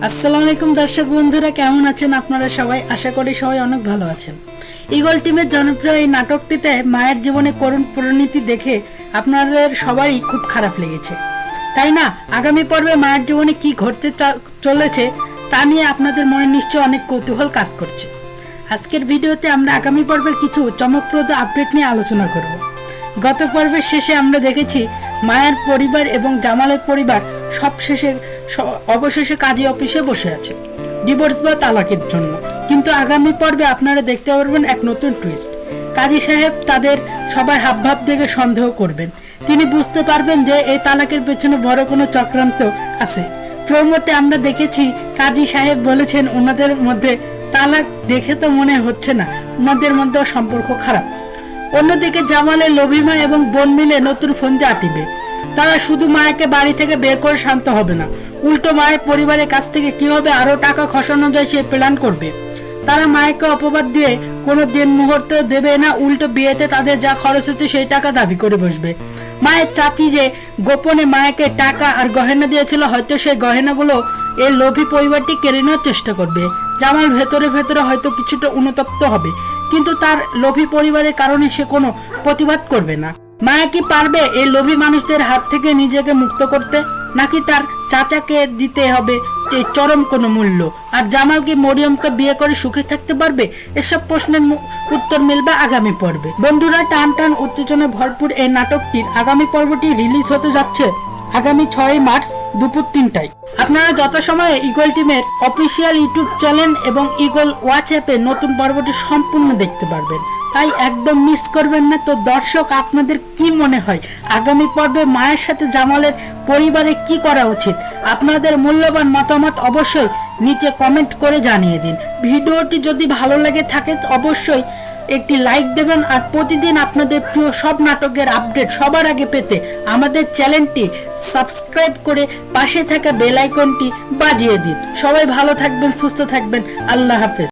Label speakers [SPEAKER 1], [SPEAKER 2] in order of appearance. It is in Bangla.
[SPEAKER 1] আসসালামু আলাইকুম দর্শক বন্ধুরা, কেমন আছেন আপনারা সবাই? আশা করি সবাই অনেক ভালো আছেন। ঈগল টিমের জনপ্রিয় এই নাটকটিতে মায়ের জীবনে করুণ পরিণতি দেখে আপনাদের সবারই খুব খারাপ লেগেছে, তাই না? আগামী পর্বে মায়ের জীবনে কি ঘটতে চলেছে তা নিয়ে আপনাদের মনে নিশ্চয় অনেক কৌতূহল কাজ করছে। আজকের ভিডিওতে আমরা আগামী পর্বের কিছু চমকপ্রদ আপডেট নিয়ে আলোচনা করব। গত পর্বের শেষে আমরা দেখেছি মায়ের পরিবার এবং জামালের পরিবার অবশেষে কাজী অফিসে বসে আছে ডিভোর্স বা তালাকের জন্য। কিন্তু আগামী পর্বে আপনারা দেখতে পারবেন এক নতুন টুইস্ট। কাজী সাহেব তাদের সবার হাবভাব দেখে সন্দেহ করবেন। তিনি বুঝতে পারবেন যে এই তালাকের পেছনে বড় কোনো চক্রান্ত আছে। প্রমোতে আমরা দেখেছি কাজী সাহেব বলেছেন ওনাদের মধ্যে তালাক দেখে তো মনে হচ্ছে না, ওনাদের মধ্যে সম্পর্ক খারাপ। অন্যদিকে জামালের লভিমা এবং বোন মিলে নতুন ফন্দি আঁটিবে। তারা শুধু মায়াকে বাড়ি থেকে বের করে শান্ত হবে না, উল্টো মায়ের পরিবারের কাছ থেকে কিভাবে আরো টাকা খসানো যায় সে প্ল্যান করবে। তারা মায়াকে অপবাদ দিয়ে কোনো দিন মুহূর্ত দেবে না, উল্টো বিয়েতে তাদের যা খরচ হচ্ছে সেই টাকা দাবি করে বসবে। মায়ের চাচি যে গোপনে মায়াকে টাকা আর গয়না দিয়েছিল, হয়তো সেই গয়নাগুলো এই লোভী পরিবারটি কেড়ে নেওয়ার চেষ্টা করবে। জামাল ভেতরে ভেতরে হয়তো কিছুটা অনুতপ্ত হবে, কিন্তু তার লোভী পরিবারের কারণে সে কোনো প্রতিবাদ করবে না। মায়া কি পারবে এই লোভী মানুষদের হাত থেকে নিজেকে মুক্ত করতে, নাকি তার চাচাকে দিতে হবে চরম কোনো মূল্য? আর জামাল কি মরিয়মকে বিয়ে করে সুখে থাকতে পারবে? এসব প্রশ্নের উত্তর মিলবে আগামী পর্বে। বন্ধুরা, টান টান উত্তেজনায় ভরপুর এই নাটকটির আগামী পর্বটি রিলিজ হতে যাচ্ছে আগামী 6 মার্চ দুপুর 3টায়। আপনারা যথাসময়ে ঈগল টিমের অফিসিয়াল ইউটিউব চ্যানেল এবং ঈগল ওয়াচ অ্যাপে নতুন পর্বটি সম্পূর্ণ দেখতে পারবেন, তাই একদম মিস করবেন না। তো দর্শক, আপনাদের কি মনে হয় আগামী পর্বে মায়ের সাথে জামালের পরিবারে কি করা উচিত? আপনাদের মূল্যবান মতামত অবশ্যই নিচে কমেন্ট করে জানিয়ে দিন। ভিডিওটি যদি ভালো লাগে থাকে অবশ্যই একটি লাইক দেবেন, আর প্রতিদিন আপনাদের প্রিয় সব নাটকের আপডেট সবার আগে পেতে আমাদের চ্যানেলটি সাবস্ক্রাইব করে পাশে থাকা বেল আইকনটি বাজিয়ে দিন। সবাই ভালো থাকবেন, সুস্থ থাকবেন। আল্লাহ হাফেজ।